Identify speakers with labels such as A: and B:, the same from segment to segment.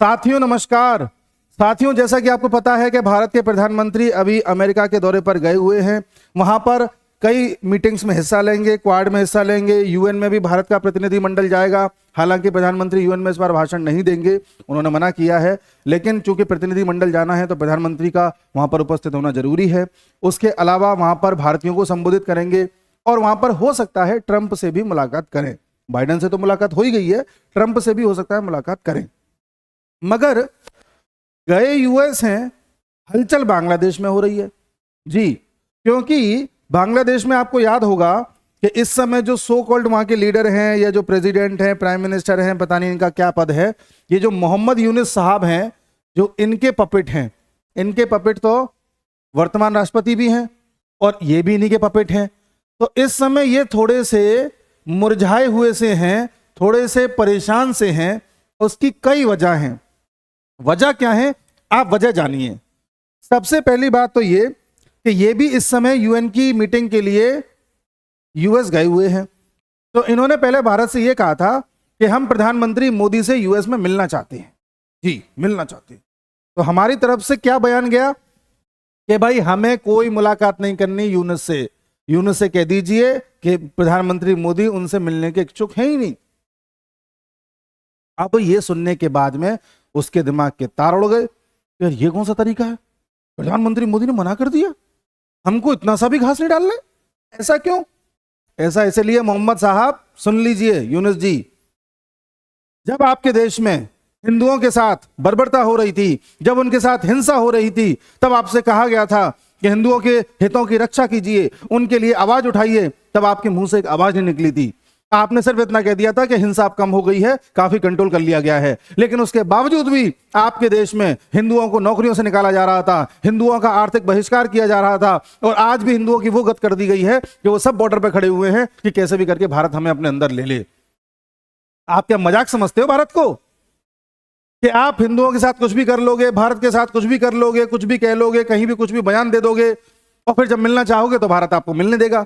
A: साथियों नमस्कार। साथियों, जैसा कि आपको पता है कि भारत के प्रधानमंत्री अभी अमेरिका के दौरे पर गए हुए हैं। वहां पर कई मीटिंग्स में हिस्सा लेंगे, क्वाड में हिस्सा लेंगे, यूएन में भी भारत का प्रतिनिधिमंडल जाएगा। हालांकि प्रधानमंत्री यूएन में इस बार भाषण नहीं देंगे, उन्होंने मना किया है, लेकिन चूंकि प्रतिनिधिमंडल जाना है तो प्रधानमंत्री का वहां पर उपस्थित होना जरूरी है। उसके अलावा वहां पर भारतीयों को संबोधित करेंगे और वहां पर हो सकता है ट्रंप से भी मुलाकात करें। बाइडेन से तो मुलाकात हो ही गई है, ट्रंप से भी हो सकता है मुलाकात करें। मगर गए यूएस हैं, हलचल बांग्लादेश में हो रही है जी, क्योंकि बांग्लादेश में आपको याद होगा कि इस समय जो सो कॉल्ड वहां के लीडर हैं या जो प्रेसिडेंट हैं, प्राइम मिनिस्टर हैं, पता नहीं इनका क्या पद है, ये जो मोहम्मद यूनुस साहब हैं, जो इनके पपेट हैं, इनके पपेट तो वर्तमान राष्ट्रपति भी हैं और ये भी इन्हीं के पपेट हैं। तो इस समय ये थोड़े से मुरझाए हुए से हैं, थोड़े से परेशान से हैं। उसकी कई वजह हैं। वजह क्या है, आप वजह जानिए। सबसे पहली बात तो ये कि ये भी इस समय यूएन की मीटिंग के लिए यूएस गए हुए हैं। तो इन्होंने पहले भारत से ये कहा था कि हम प्रधानमंत्री मोदी से यूएस में मिलना चाहते हैं जी, मिलना चाहते हैं। तो हमारी तरफ से क्या बयान गया कि भाई हमें कोई मुलाकात नहीं करनी यूनुस से। यूनुस से कह दीजिए कि प्रधानमंत्री मोदी उनसे मिलने के इच्छुक हैं ही नहीं। अब ये सुनने के बाद में उसके दिमाग के तार उड़ गए। यार ये कौन सा तरीका है, प्रधानमंत्री मोदी ने मना कर दिया, हमको इतना सा भी घास नहीं डालने, ऐसा क्यों? ऐसा इसलिए मोहम्मद साहब, सुन लीजिए यूनुस जी, जब आपके देश में हिंदुओं के साथ बर्बरता हो रही थी, जब उनके साथ हिंसा हो रही थी, तब आपसे कहा गया था कि हिंदुओं के हितों की रक्षा कीजिए, उनके लिए आवाज उठाइए। तब आपके मुंह से एक आवाज नहीं निकली थी। आपने सिर्फ इतना कह दिया था कि हिंसा अब कम हो गई है, काफी कंट्रोल कर लिया गया है। लेकिन उसके बावजूद भी आपके देश में हिंदुओं को नौकरियों से निकाला जा रहा था, हिंदुओं का आर्थिक बहिष्कार किया जा रहा था, और आज भी हिंदुओं की वो गत कर दी गई है कि वो सब बॉर्डर पर खड़े हुए हैं कि कैसे भी करके भारत हमें अपने अंदर ले ले। आप क्या मजाक समझते हो भारत को कि आप हिंदुओं के साथ कुछ भी कर लोगे, भारत के साथ कुछ भी कर लोगे, कुछ भी कह लोगे, कहीं भी कुछ भी बयान दे दोगे, और फिर जब मिलना चाहोगे तो भारत आपको मिलने देगा?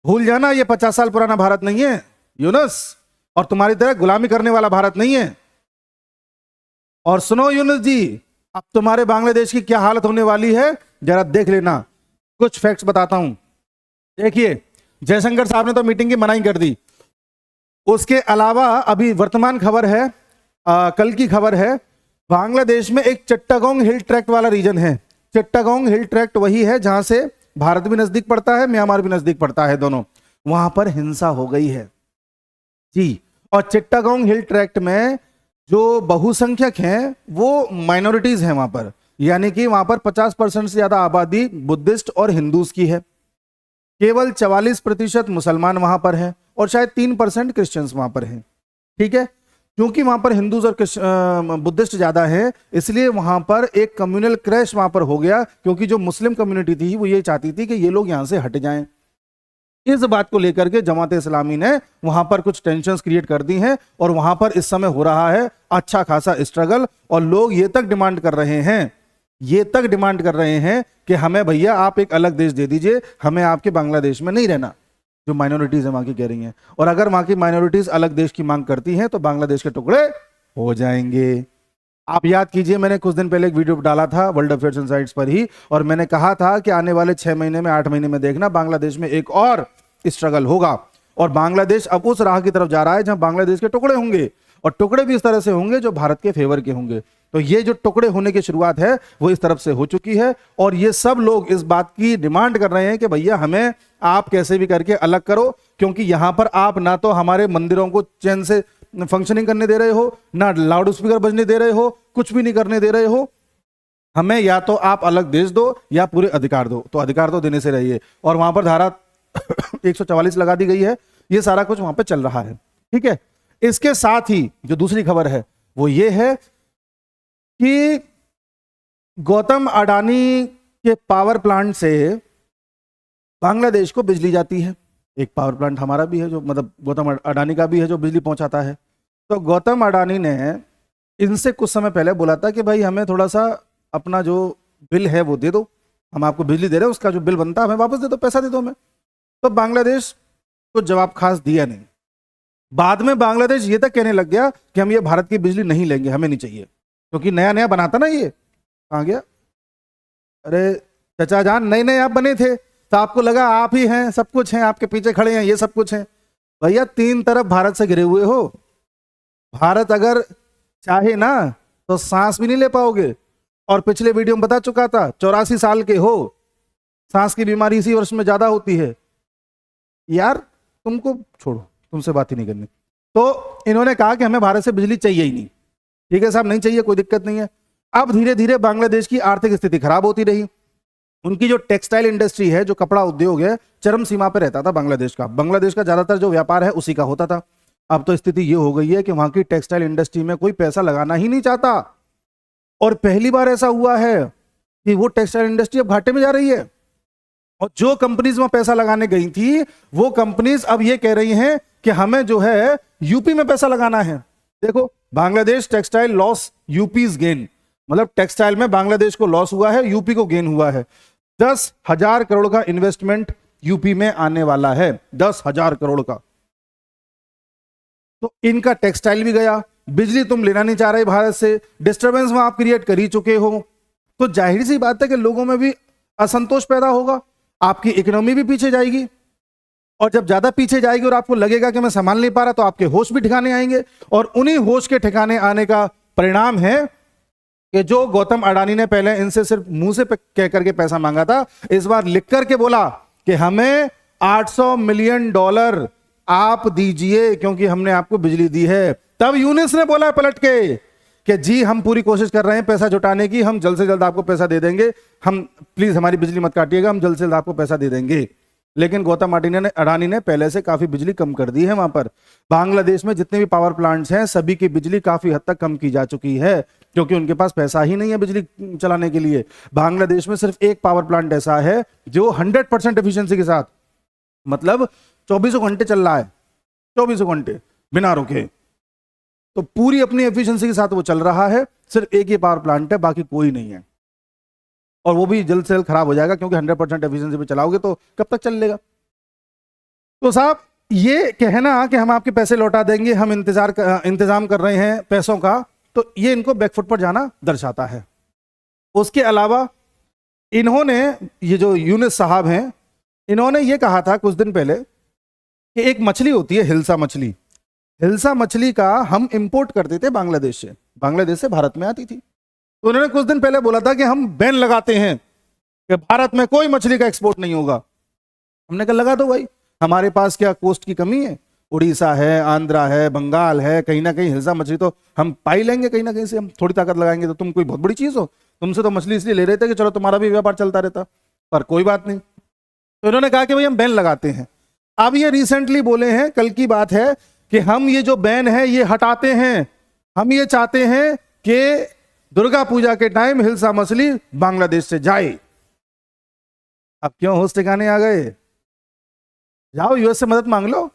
A: भूल जाना, ये 50 साल पुराना भारत नहीं है यूनुस, और तुम्हारी तरह गुलामी करने वाला भारत नहीं है। और सुनो यूनुस जी, अब तुम्हारे बांग्लादेश की क्या हालत होने वाली है जरा देख लेना। कुछ फैक्ट्स बताता हूं। देखिए, जयशंकर साहब ने तो मीटिंग की मनाही कर दी। उसके अलावा अभी वर्तमान खबर है, कल की खबर है, बांग्लादेश में एक चिट्टागोंग हिल ट्रैक्ट वाला रीजन है। चिट्टागोंग हिल ट्रैक्ट वही है जहां से भारत भी नजदीक पड़ता है, म्यांमार भी नजदीक पड़ता है, दोनों। वहां पर हिंसा हो गई है जी। और चिट्टागोंग हिल ट्रैक्ट में जो बहुसंख्यक हैं वो माइनॉरिटीज हैं वहां पर, यानी कि वहां पर 50% से ज्यादा आबादी बुद्धिस्ट और हिंदूज की है। केवल 44% मुसलमान वहां पर है और शायद 3% क्रिश्चियंस वहां पर हैं। ठीक है, क्योंकि वहां पर हिंदूज और बुद्धिस्ट ज्यादा है, इसलिए वहां पर एक कम्युनल क्रैश वहां पर हो गया, क्योंकि जो मुस्लिम कम्युनिटी थी वो ये चाहती थी कि ये लोग यहां से हट जाएं। इस बात को लेकर के जमात इस्लामी ने वहां पर कुछ टेंशंस क्रिएट कर दी हैं, और वहां पर इस समय हो रहा है अच्छा खासा स्ट्रगल। और लोग ये तक डिमांड कर रहे हैं, ये तक डिमांड कर रहे हैं कि हमें भैया आप एक अलग देश दे दीजिए, हमें आपके बांग्लादेश में नहीं रहना, जो माइनॉरिटीज है वहां की कह रही हैं। और अगर वहां की माइनॉरिटीज अलग देश की मांग करती हैं तो बांग्लादेश के टुकड़े हो जाएंगे। आप याद कीजिए, मैंने कुछ दिन पहले एक वीडियो डाला था वर्ल्ड अफेयर्स इनसाइट्स पर ही, और मैंने कहा था कि आने वाले 6 महीने में, 8 महीने में देखना बांग्लादेश में एक और स्ट्रगल होगा। और बांग्लादेश अब उस राह की तरफ जा रहा है जहां बांग्लादेश के टुकड़े होंगे, और टुकड़े भी इस तरह से होंगे जो भारत के फेवर के होंगे। तो ये जो टुकड़े होने की शुरुआत है वो इस तरफ से हो चुकी है, और ये सब लोग इस बात की डिमांड कर रहे हैं कि भैया हमें आप कैसे भी करके अलग करो, क्योंकि यहां पर आप ना तो हमारे मंदिरों को चैन से फंक्शनिंग करने दे रहे हो, ना लाउड स्पीकर बजने दे रहे हो, कुछ भी नहीं करने दे रहे हो। हमें या तो आप अलग देश दो या पूरे अधिकार दो। तो अधिकार तो देने से रहिए, और वहां पर धारा 144 लगा दी गई है। ये सारा कुछ वहां पर चल रहा है। ठीक है, इसके साथ ही जो दूसरी खबर है वो ये है कि गौतम अडानी के पावर प्लांट से बांग्लादेश को बिजली जाती है। एक पावर प्लांट हमारा भी है, जो मतलब गौतम अडानी का भी है, जो बिजली पहुंचाता है। तो गौतम अडानी ने इनसे कुछ समय पहले बोला था कि भाई हमें थोड़ा सा अपना जो बिल है वो दे दो, हम आपको बिजली दे रहे हैं, उसका जो बिल बनता है हमें वापस दे दो, पैसा दे दो हमें। तो बांग्लादेश को जवाब खास दिया नहीं। बाद में बांग्लादेश ये तक कहने लग गया कि हम ये भारत की बिजली नहीं लेंगे, हमें नहीं चाहिए, क्योंकि नया नया बनाता ना ये। कहाँ गया? अरे चचा जान, नए नए आप बने थे तो आपको लगा आप ही हैं, सब कुछ हैं, आपके पीछे खड़े हैं, ये सब कुछ है। भैया तीन तरफ भारत से घिरे हुए हो। भारत अगर चाहे ना तो सांस भी नहीं ले पाओगे। और पिछले वीडियो में बता चुका था, 84 साल के हो, सांस की बीमारी इसी वर्ष में ज्यादा होती है। यार तुमको छोड़ो, तुमसे बात ही नहीं करनी। तो इन्होंने कहा कि हमें भारत से बिजली चाहिए ही नहीं। ठीक है साहब, नहीं चाहिए, कोई दिक्कत नहीं है। अब धीरे धीरे बांग्लादेश की आर्थिक स्थिति खराब होती रही। उनकी जो टेक्सटाइल इंडस्ट्री है, जो कपड़ा उद्योग है, चरम सीमा पर रहता था बांग्लादेश का। बांग्लादेश का ज्यादातर जो व्यापार है उसी का होता था। अब तो स्थिति ये हो गई है कि वहां की टेक्सटाइल इंडस्ट्री में कोई पैसा लगाना ही नहीं चाहता। और पहली बार ऐसा हुआ है कि वो टेक्सटाइल इंडस्ट्री अब घाटे में जा रही है। और जो कंपनीज वहां पैसा लगाने गई थी, वो कंपनीज अब ये कह रही हैं कि हमें जो है यूपी में पैसा लगाना है। देखो, बांग्लादेश टेक्सटाइल लॉस, यूपीज गेन, मतलब टेक्सटाइल में बांग्लादेश को लॉस हुआ है, यूपी को गेन हुआ है। 10,000 करोड़ का इन्वेस्टमेंट यूपी में आने वाला है, 10,000 करोड़ का। तो इनका टेक्सटाइल भी गया। बिजली तुम लेना नहीं चाह रहे भारत से, डिस्टरबेंस वहां आप क्रिएट कर ही चुके हो, तो जाहिर सी बात है कि लोगों में भी असंतोष पैदा होगा, आपकी इकोनॉमी भी पीछे जाएगी। और जब ज्यादा पीछे जाएगी और आपको लगेगा कि मैं संभाल नहीं पा रहा, तो आपके होश भी ठिकाने आएंगे। और उन्हीं होश के ठिकाने आने का परिणाम है कि जो गौतम अडानी ने पहले इनसे सिर्फ मुंह से कह करके पैसा मांगा था, इस बार लिख करके बोला कि हमें $800 मिलियन आप दीजिए, क्योंकि हमने आपको बिजली दी है। तब यूनिस ने बोला पलट के कि जी हम पूरी कोशिश कर रहे हैं पैसा जुटाने की, हम जल्द से जल्द आपको पैसा दे देंगे, हम प्लीज हमारी बिजली मत काटिएगा, हम जल्द से जल्द आपको पैसा दे देंगे। लेकिन गौतम अडानी ने पहले से काफी बिजली कम कर दी है वहां पर। बांग्लादेश में जितने भी पावर प्लांट्स हैं, सभी की बिजली काफी हद तक कम की जा चुकी है, क्योंकि उनके पास पैसा ही नहीं है बिजली चलाने के लिए। बांग्लादेश में सिर्फ एक पावर प्लांट ऐसा है जो 100% एफिशिएंसी के साथ, मतलब 24 घंटे चल रहा है, 24 घंटे बिना रुके, तो पूरी अपनी एफिशिएंसी के साथ वो चल रहा है। सिर्फ एक ही पावर प्लांट है, बाकी कोई नहीं है। और वो भी जल्द से जल्द खराब हो जाएगा, क्योंकि 100% एफिशिएंसी पे चलाओगे तो कब तक चलेगा। तो साहब ये कहना कि हम आपके पैसे लौटा देंगे, हम इंतजाम कर रहे हैं पैसों का, तो ये इनको बैकफुट पर जाना दर्शाता है। उसके अलावा इन्होंने, ये जो यूनिस साहब हैं, इन्होंने ये कहा था कुछ दिन पहले कि एक मछली होती है हिल्सा मछली, हिल्सा मछली का हम इंपोर्ट करते थे बांग्लादेश से भारत में आती थी। तो उन्होंने कुछ दिन पहले बोला था कि हम बैन लगाते हैं कि भारत में कोई मछली का एक्सपोर्ट नहीं होगा। हमने कहा लगा दो भाई, हमारे पास क्या कोस्ट की कमी है? उड़ीसा है, आंध्रा है, बंगाल है, कहीं ना कहीं हिल्सा मछली तो हम पाई लेंगे, कहीं ना कहीं से हम थोड़ी ताकत लगाएंगे। तो तुम कोई बहुत बड़ी चीज हो, तुमसे तो मछली इसलिए ले रहे थे कि चलो तुम्हारा भी व्यापार चलता रहता, पर कोई बात नहीं। तो इन्होंने कहा कि भाई हम बैन लगाते हैं। अब ये रिसेंटली बोले हैं, कल की बात है, कि हम ये जो बैन है ये हटाते हैं। हम ये चाहते हैं कि दुर्गा पूजा के टाइम हिल्सा मछली बांग्लादेश से जाए। अब क्यों होश ठिकाने आ गए? जाओ यूएस से मदद मांग लो,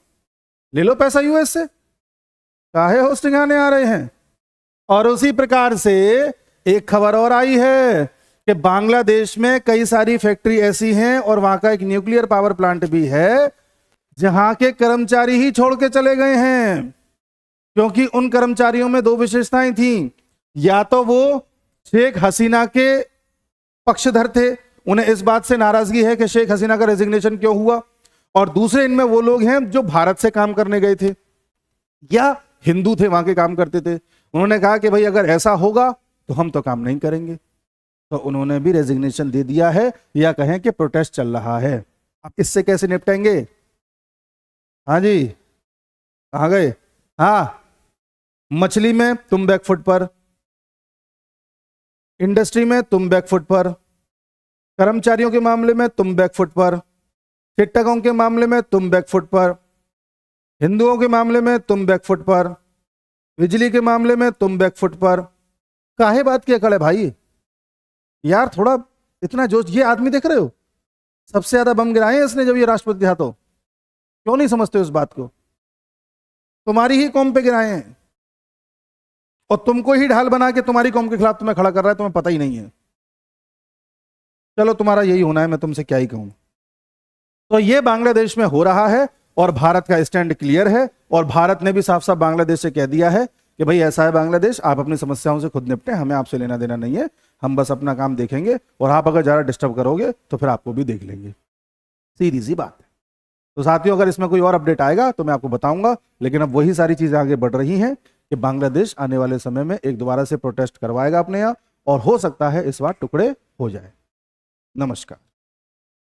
A: ले लो पैसा यूएस से, काहे होश ठिकाने आ रहे हैं। और उसी प्रकार से एक खबर और आई है कि बांग्लादेश में कई सारी फैक्ट्री ऐसी हैं, और वहां का एक न्यूक्लियर पावर प्लांट भी है जहां के कर्मचारी ही छोड़ के चले गए हैं, क्योंकि उन कर्मचारियों में दो विशेषताएं थी। या तो वो शेख हसीना के पक्षधर थे, उन्हें इस बात से नाराजगी है कि शेख हसीना का रेजिग्नेशन क्यों हुआ, और दूसरे इनमें वो लोग हैं जो भारत से काम करने गए थे या हिंदू थे, वहां के काम करते थे। उन्होंने कहा कि भाई अगर ऐसा होगा तो हम तो काम नहीं करेंगे, तो उन्होंने भी रेजिग्नेशन दे दिया है, या कहें कि प्रोटेस्ट चल रहा है। अब इससे कैसे निपटेंगे? हाँ जी, कहाँ गए? हाँ, मछली में तुम बैकफुट पर, इंडस्ट्री में तुम बैकफुट पर, कर्मचारियों के मामले में तुम बैकफुट पर, शिक्षकों के मामले में तुम बैकफुट पर, हिंदुओं के मामले में तुम बैकफुट पर, बिजली के मामले में तुम बैकफुट पर। काहे बात की अकड़ है भाई? यार थोड़ा इतना जोश। ये आदमी देख रहे हो, सबसे ज्यादा बम गिराए हैं इसने जब ये राष्ट्रपति था, तो क्यों नहीं समझते उस बात को? तुम्हारी ही कौम पे गिराए हैं, और तुमको ही ढाल बना के तुम्हारी कौम के खिलाफ तुम्हें खड़ा कर रहा है, तुम्हें पता ही नहीं है। चलो तुम्हारा यही होना है, मैं तुमसे क्या ही कहूं। तो ये बांग्लादेश में हो रहा है, और भारत का स्टैंड क्लियर है, और भारत ने भी साफ साफ बांग्लादेश से कह दिया है कि भाई ऐसा है बांग्लादेश, आप अपनी समस्याओं से खुद निपटें, हमें आपसे लेना देना नहीं है, हम बस अपना काम देखेंगे, और आप अगर ज़्यादा डिस्टर्ब करोगे तो फिर आपको भी देख लेंगे। सीधी सी बात है। तो साथियों, अगर इसमें कोई और अपडेट आएगा तो मैं आपको बताऊंगा, लेकिन अब वही सारी चीज़ें आगे बढ़ रही हैं कि बांग्लादेश आने वाले समय में एक दोबारा से प्रोटेस्ट करवाएगा अपने यहाँ, और हो सकता है इस बार टुकड़े हो जाए। नमस्कार।